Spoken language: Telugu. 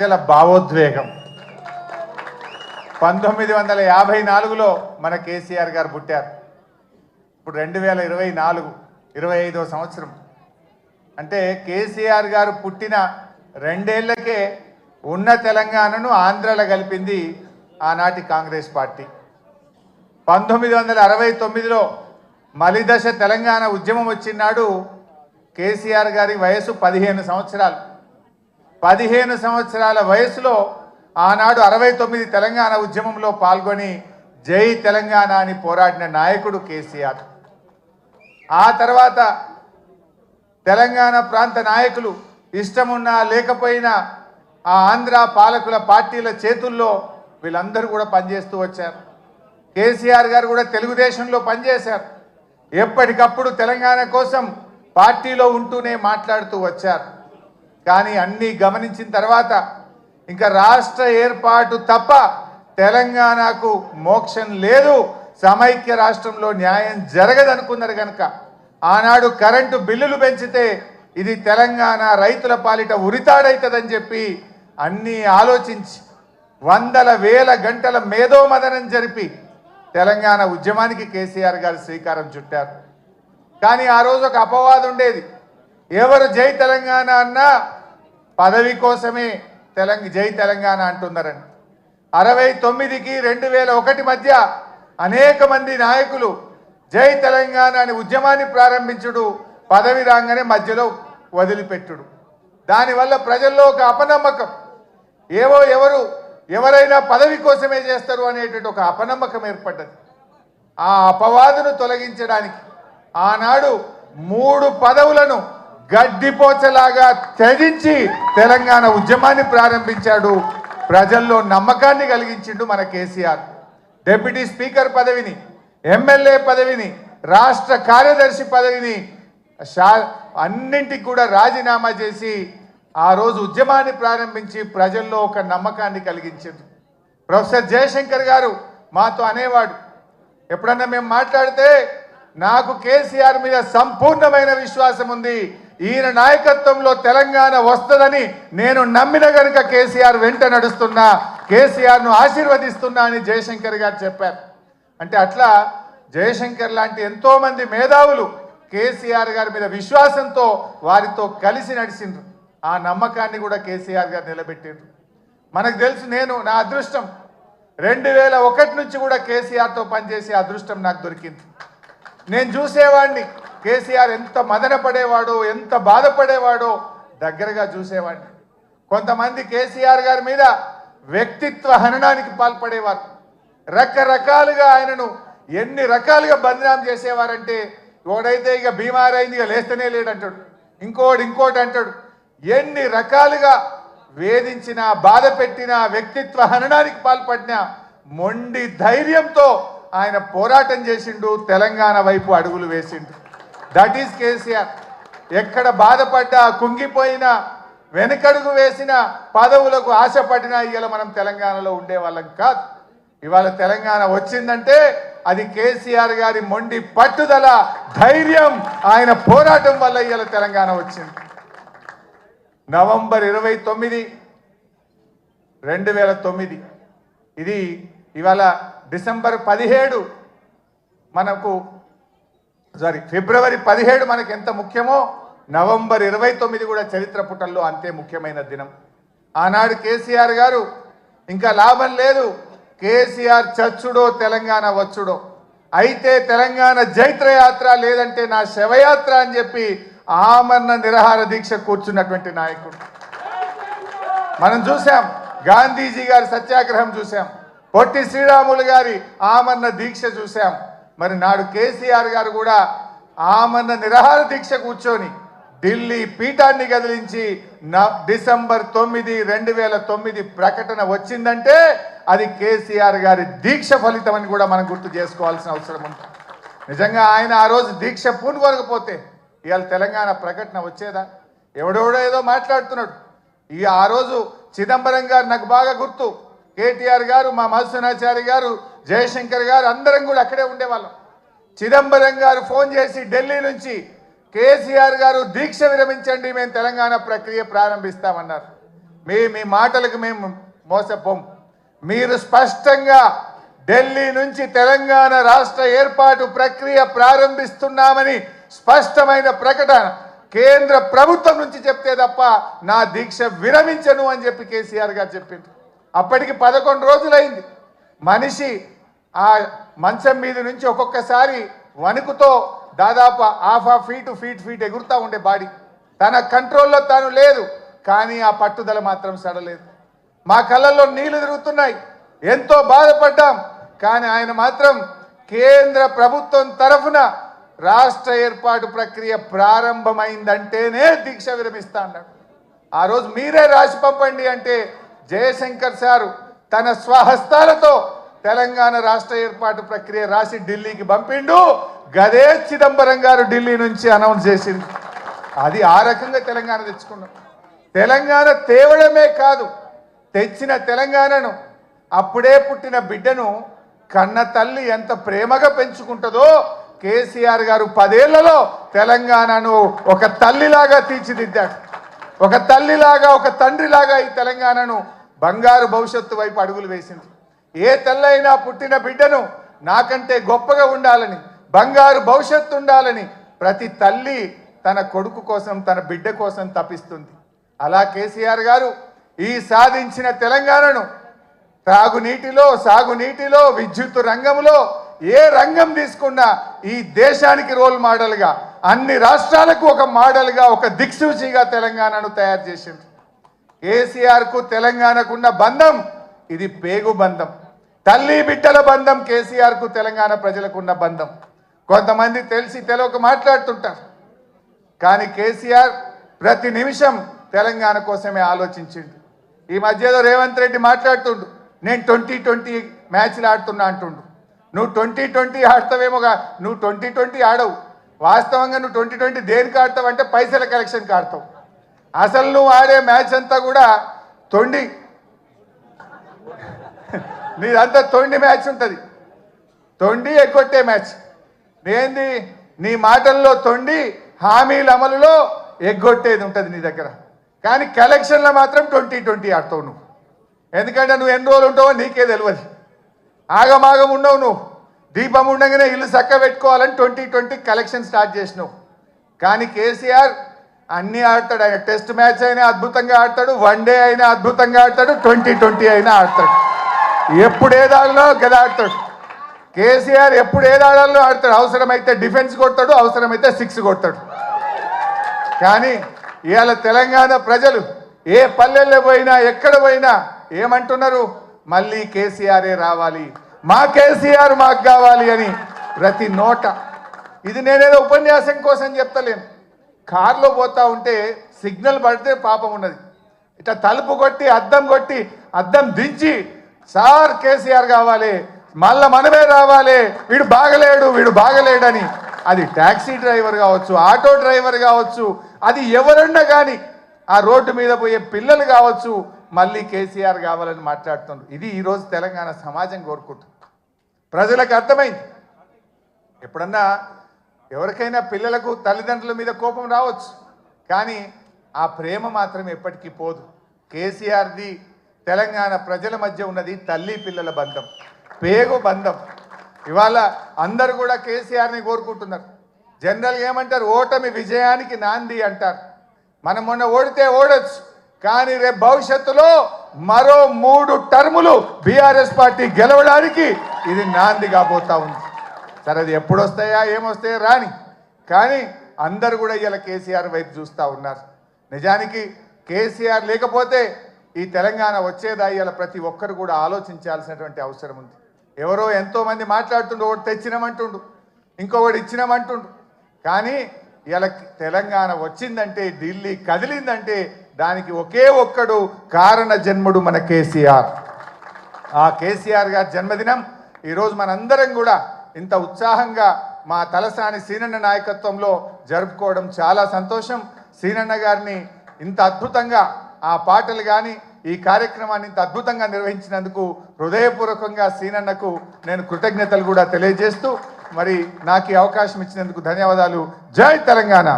ప్రజల భావోద్వేగం 1954లో మన కేసీఆర్ గారు పుట్టారు. ఇప్పుడు 2024 25వ సంవత్సరం. అంటే కేసీఆర్ గారు పుట్టిన రెండేళ్లకే ఉన్న తెలంగాణను ఆంధ్రలో కలిపింది ఆనాటి కాంగ్రెస్ పార్టీ. 1969లో మలిదశ తెలంగాణ ఉద్యమం వచ్చినాడు కేసీఆర్ గారి వయసు 15 సంవత్సరాలు. 15 సంవత్సరాల వయసులో ఆనాడు 69 తెలంగాణ ఉద్యమంలో పాల్గొని జై తెలంగాణ అని పోరాడిన నాయకుడు కేసీఆర్. ఆ తర్వాత తెలంగాణ ప్రాంత నాయకులు ఇష్టమున్నా లేకపోయినా ఆ ఆంధ్ర పాలకుల పార్టీల చేతుల్లో వీళ్ళందరూ కూడా పనిచేస్తూ వచ్చారు. కేసీఆర్ గారు కూడా తెలుగుదేశంలో పనిచేశారు. ఎప్పటికప్పుడు తెలంగాణ కోసం పార్టీలో ఉంటూనే మాట్లాడుతూ వచ్చారు. కానీ అన్నీ గమనించిన తర్వాత ఇంకా రాష్ట్ర ఏర్పాటు తప్ప తెలంగాణకు మోక్షం లేదు, సమైక్య రాష్ట్రంలో న్యాయం జరగదనుకున్నారు కనుక ఆనాడు కరెంటు బిల్లులు పెంచితే ఇది తెలంగాణ రైతుల పాలిట ఉరితాడైతుందని చెప్పి అన్నీ ఆలోచించి వందల వేల గంటల మేధోమదనం జరిపి తెలంగాణ ఉద్యమానికి కేసీఆర్ గారు శ్రీకారం చుట్టారు. కానీ ఆ రోజు ఒక అపవాదం ఉండేది. ఎవరు జై తెలంగాణ అన్నా పదవి కోసమే జై తెలంగాణ అంటున్నారని. 69కి 2001 మధ్య అనేక మంది నాయకులు జై తెలంగాణ అని ఉద్యమాన్ని ప్రారంభించుడు, పదవి రాగానే మధ్యలో వదిలిపెట్టుడు. దానివల్ల ప్రజల్లో ఒక అపనమ్మకం, ఎవరైనా పదవి కోసమే చేస్తారు అనేటువంటి ఒక అపనమ్మకం ఏర్పడ్డది. ఆ అపవాదును తొలగించడానికి ఆనాడు 3 పదవులను గడ్డిపోచలాగా త్యజించి తెలంగాణ ఉద్యమాన్ని ప్రారంభించాడు. ప్రజల్లో నమ్మకాన్ని కలిగించిండు మన కేసీఆర్. డిప్యూటీ స్పీకర్ పదవిని, ఎమ్మెల్యే పదవిని, రాష్ట్ర కార్యదర్శి పదవిని అన్నింటికి కూడా రాజీనామా చేసి ఆ రోజు ఉద్యమాన్ని ప్రారంభించి ప్రజల్లో ఒక నమ్మకాన్ని కలిగించారు. ప్రొఫెసర్ జయశంకర్ గారు మాతో అనేవాడు, ఎప్పుడన్నా మేము మాట్లాడితే నాకు కేసీఆర్ మీద సంపూర్ణమైన విశ్వాసం ఉంది, ఈయన నాయకత్వంలో తెలంగాణ వస్తుందని నేను నమ్మిన కనుక కేసీఆర్ వెంట నడుస్తున్నా, కేసీఆర్ను ఆశీర్వదిస్తున్నా అని జయశంకర్ గారు చెప్పారు. అంటే అట్లా జయశంకర్ లాంటి ఎంతో మంది మేధావులు కేసీఆర్ గారి మీద విశ్వాసంతో వారితో కలిసి నడిచిండ్రు. ఆ నమ్మకాన్ని కూడా కేసీఆర్ గారు నిలబెట్టిండ్రు. మనకు తెలుసు, నా అదృష్టం 2001 నుంచి కూడా కేసీఆర్తో పనిచేసే అదృష్టం నాకు దొరికింది. నేను చూసేవాడిని కేసీఆర్ ఎంత మదన పడేవాడో, ఎంత బాధపడేవాడో దగ్గరగా చూసేవాడిని. కొంతమంది కేసీఆర్ గారి మీద వ్యక్తిత్వ హననానికి పాల్పడేవారు. రకరకాలుగా ఆయనను ఎన్ని రకాలుగా బదనాం చేసేవారంటే, ఒకడైతే ఇక బీమారైంది ఇక లేస్తేనే లేడంటాడు, ఇంకోటి అంటాడు. ఎన్ని రకాలుగా వేధించినా, బాధ పెట్టినా, వ్యక్తిత్వ హననానికి పాల్పడినా మొండి ధైర్యంతో ఆయన పోరాటం చేసిండు, తెలంగాణ వైపు అడుగులు వేసిండు. That is KCR. ఎక్కడ బాధపడ్డా, కుంగిపోయినా, వెనకడుగు వేసిన, పదవులకు ఆశపడినా ఇవాళ మనం తెలంగాణలో ఉండేవాళ్ళం కాదు. ఇవాళ తెలంగాణ వచ్చిందంటే అది కేసీఆర్ గారి మొండి పట్టుదల, ధైర్యం, ఆయన పోరాటం వల్ల ఇవాళ తెలంగాణ వచ్చింది. నవంబర్ 29, 2009 ఇది ఇవాళ డిసెంబర్ 17 ఫిబ్రవరి 17 మనకు ఎంత ముఖ్యమో నవంబర్ 29 కూడా చరిత్ర పుటల్లో అంతే ముఖ్యమైన దినం. ఆనాడు కేసీఆర్ గారు ఇంకా లాభం లేదు, కేసీఆర్ చచ్చుడో తెలంగాణ వచ్చుడో, అయితే తెలంగాణ జైత్రయాత్ర లేదంటే నా శవయాత్ర అని చెప్పి ఆమరణ నిరాహార దీక్ష కూర్చున్నటువంటి నాయకుడు మనం చూసాం. గాంధీజీ గారి సత్యాగ్రహం చూసాం, పొట్టి శ్రీరాములు గారి ఆమరణ దీక్ష చూసాం. మరి నాడు కేసీఆర్ గారు కూడా ఆమరణ నిరాహార దీక్ష కూర్చొని ఢిల్లీ పీఠాన్ని కదిలించి డిసెంబర్ 9, 2009 ప్రకటన వచ్చిందంటే అది కేసీఆర్ గారి దీక్ష ఫలితం అని కూడా మనం గుర్తు చేసుకోవాల్సిన అవసరం ఉంది. నిజంగా ఆయన ఆ రోజు దీక్ష పూనుకోకపోతే ఇవాళ తెలంగాణ ప్రకటన వచ్చేదా? ఎవడెవడో ఏదో మాట్లాడుతున్నాడు. ఆ రోజు చిదంబరం గారు నాకు బాగా గుర్తు, కేటీఆర్ గారు, మా మధుసూనాచారి గారు, జయశంకర్ గారు అందరం కూడా అక్కడే ఉండేవాళ్ళం. చిదంబరం గారు ఫోన్ చేసి ఢిల్లీ నుంచి కేసీఆర్ గారు దీక్ష విరమించండి, మేము తెలంగాణ ప్రక్రియ ప్రారంభిస్తామన్నారు. మీ మాటలకు మేము మోసపోం. మీరు స్పష్టంగా ఢిల్లీ నుంచి తెలంగాణ రాష్ట్ర ఏర్పాటు ప్రక్రియ ప్రారంభిస్తున్నామని స్పష్టమైన ప్రకటన కేంద్ర ప్రభుత్వం నుంచి చెప్తే తప్ప నా దీక్ష విరమించను అని చెప్పి కేసీఆర్ గారు చెప్పింది. అప్పటికి 11 రోజులైంది. మనిషి ఆ మంచం మీద నుంచి ఒక్కొక్కసారి వణుకుతో దాదాపు హాఫ్ ఫీట్ ఎగురుతూ ఉండే బాడీ. తన కంట్రోల్లో తాను లేదు, కానీ ఆ పట్టుదల మాత్రం సడలేదు. మా కళ్ళల్లో నీళ్లు తిరుగుతున్నాయి, ఎంతో బాధపడ్డాం. కానీ ఆయన మాత్రం కేంద్ర ప్రభుత్వం తరఫున రాష్ట్ర ఏర్పాటు ప్రక్రియ ప్రారంభమైందంటేనే దీక్ష విరమిస్తా అన్నాడు. ఆ రోజు మీరే రాసి పంపండి అంటే జయశంకర్ సారు తన స్వహస్తాలతో తెలంగాణ రాష్ట్ర ఏర్పాటు ప్రక్రియ రాసి ఢిల్లీకి పంపిండు. గదే చిదంబరం గారు ఢిల్లీ నుంచి అనౌన్స్ చేసింది. అది ఆ రకంగా తెలంగాణ తెచ్చుకున్నాం. తెలంగాణ తేవడమే కాదు, తెచ్చిన తెలంగాణను అప్పుడే పుట్టిన బిడ్డను కన్న తల్లి ఎంత ప్రేమగా పెంచుకుంటుందో కేసీఆర్ గారు 10 ఏళ్లలో తెలంగాణను ఒక తల్లిలాగా తీర్చిదిద్దాడు. ఒక తల్లిలాగా, ఒక తండ్రిలాగా ఈ తెలంగాణను బంగారు భవిష్యత్తు వైపు అడుగులు వేసింది. ఏ తల్లైనా పుట్టిన బిడ్డను నాకంటే గొప్పగా ఉండాలని, బంగారు భవిష్యత్తు ఉండాలని ప్రతి తల్లి తన కొడుకు కోసం, తన బిడ్డ కోసం తపిస్తుంది. అలా కేసీఆర్ గారు ఈ సాధించిన తెలంగాణను త్రాగునీటిలో, సాగునీటిలో, విద్యుత్ రంగంలో ఏ రంగం తీసుకున్నా ఈ దేశానికి రోల్ మోడల్గా, అన్ని రాష్ట్రాలకు ఒక మోడల్గా, ఒక దిక్సూచిగా తెలంగాణను తయారు చేసింది. కేసీఆర్కు తెలంగాణకున్న బంధం ఇది పేగు బంధం, తల్లి బిడ్డల బంధం. కేసీఆర్కు తెలంగాణ ప్రజలకున్న బంధం. కొంతమంది తెలిసి తెలియక మాట్లాడుతుంటారు, కానీ కేసీఆర్ ప్రతి నిమిషం తెలంగాణ కోసమే ఆలోచించిండు. ఈ మధ్యలో రేవంత్ రెడ్డి మాట్లాడుతుండు, నేను 2020 మ్యాచ్లు ఆడుతున్నా అంటుండు. నువ్వు 2020 ఆడతావేమోగా, నువ్వు 2020 ఆడవు. వాస్తవంగా నువ్వు 2020 దేనికి ఆడతావు అంటే పైసల కలెక్షన్కి ఆడతావు. అసలు నువ్వు ఆడే మ్యాచ్ అంతా కూడా తొండి, నీదంతా తొండి మ్యాచ్ ఉంటుంది. తొండి ఎగ్గొట్టే మ్యాచ్ ఏంది? నీ మాటల్లో తొండి, హామీల అమలులో ఎగ్గొట్టేది ఉంటుంది నీ దగ్గర. కానీ కలెక్షన్లో మాత్రం 2020 ఆడతావు నువ్వు. ఎందుకంటే నువ్వు ఎన్ని రోజులు ఉంటావో నీకే తెలియదు. ఆగమాగం ఉండవు నువ్వు. దీపం ఉండగానే ఇల్లు చక్క పెట్టుకోవాలని 2020 కలెక్షన్ స్టార్ట్ చేసినావు. కానీ కేసీఆర్ అన్నీ ఆడతాడు. ఆయన టెస్ట్ మ్యాచ్ అయినా అద్భుతంగా ఆడతాడు, వన్డే అయినా అద్భుతంగా ఆడతాడు, 2020 అయినా ఆడతాడు. ఎప్పుడు ఏదాడలో గదా ఆడతాడు. కేసీఆర్ ఎప్పుడు ఏదాడాలో ఆడతాడు. అవసరమైతే డిఫెన్స్ కొడతాడు, అవసరమైతే 6 కొడతాడు. కానీ ఇవాళ తెలంగాణ ప్రజలు ఏ పల్లెల్లో పోయినా, ఎక్కడ పోయినా ఏమంటున్నారు? మళ్ళీ కేసీఆరే రావాలి, మా కేసీఆర్ మాకు కావాలి అని ప్రతి నోట. ఇది నేనేదో ఉపన్యాసం కోసం చెప్తలేను. కారులో పోతా ఉంటే సిగ్నల్ పడితే పాపం ఉన్నది, ఇట్లా తలుపు కొట్టి అద్దం దించి సార్ కేసీఆర్ కావాలి, మళ్ళా మనమే రావాలి, వీడు బాగలేడని. అది ట్యాక్సీ డ్రైవర్ కావచ్చు, ఆటో డ్రైవర్ కావచ్చు, అది ఎవరన్నా కానీ, ఆ రోడ్డు మీద పోయే పిల్లలు కావచ్చు, మళ్ళీ కేసీఆర్ కావాలని మాట్లాడుతున్నారు. ఇది ఈరోజు తెలంగాణ సమాజం కోరుకుంటుంది. ప్రజలకు అర్థమైంది. ఎప్పుడన్నా ఎవరికైనా పిల్లలకు తల్లిదండ్రుల మీద కోపం రావచ్చు, కానీ ఆ ప్రేమ మాత్రం ఎప్పటికీ పోదు. కేసీఆర్ది తెలంగాణ ప్రజల మధ్య ఉన్నది తల్లి పిల్లల బంధం, పేగు బంధం. ఇవాళ అందరూ కూడా కేసీఆర్ని కోరుకుంటున్నారు. జనరల్గా ఏమంటారు? ఓటమి విజయానికి నాంది అంటారు. మనం మొన్న ఓడితే ఓడొచ్చు, కానీ రేపు భవిష్యత్తులో మరో 3 టర్ములు బీఆర్ఎస్ పార్టీ గెలవడానికి ఇది నాంది కాబోతా ఉంది. సరే, అది ఎప్పుడు వస్తాయా ఏమొస్తాయా రాని, కానీ అందరు కూడా ఇలా కేసీఆర్ వైపు చూస్తూ ఉన్నారు. నిజానికి కేసీఆర్ లేకపోతే ఈ తెలంగాణ వచ్చేదా? ఇలా ప్రతి ఒక్కరు కూడా ఆలోచించాల్సినటువంటి అవసరం ఉంది. ఎవరో ఎంతోమంది మాట్లాడుతుండు, ఒకటి తెచ్చినామంటుండు, ఇంకొకటి ఇచ్చినామంటుండు. కానీ ఇలా తెలంగాణ వచ్చిందంటే, ఢిల్లీ కదిలిందంటే దానికి ఒకే ఒక్కడు కారణ జన్ముడు మన కేసీఆర్. ఆ కేసీఆర్ గారి జన్మదినం ఈరోజు మనందరం కూడా ఇంత ఉత్సాహంగా మా తలసాని సీనన్న నాయకత్వంలో జరుపుకోవడం చాలా సంతోషం. సీనన్న గారిని ఇంత అద్భుతంగా ఆ పాటలు కానీ ఈ కార్యక్రమాన్ని ఇంత అద్భుతంగా నిర్వహించినందుకు హృదయపూర్వకంగా సీనన్నకు నేను కృతజ్ఞతలు కూడా తెలియజేస్తూ, మరి నాకు ఈ అవకాశం ఇచ్చినందుకు ధన్యవాదాలు. జై తెలంగాణ.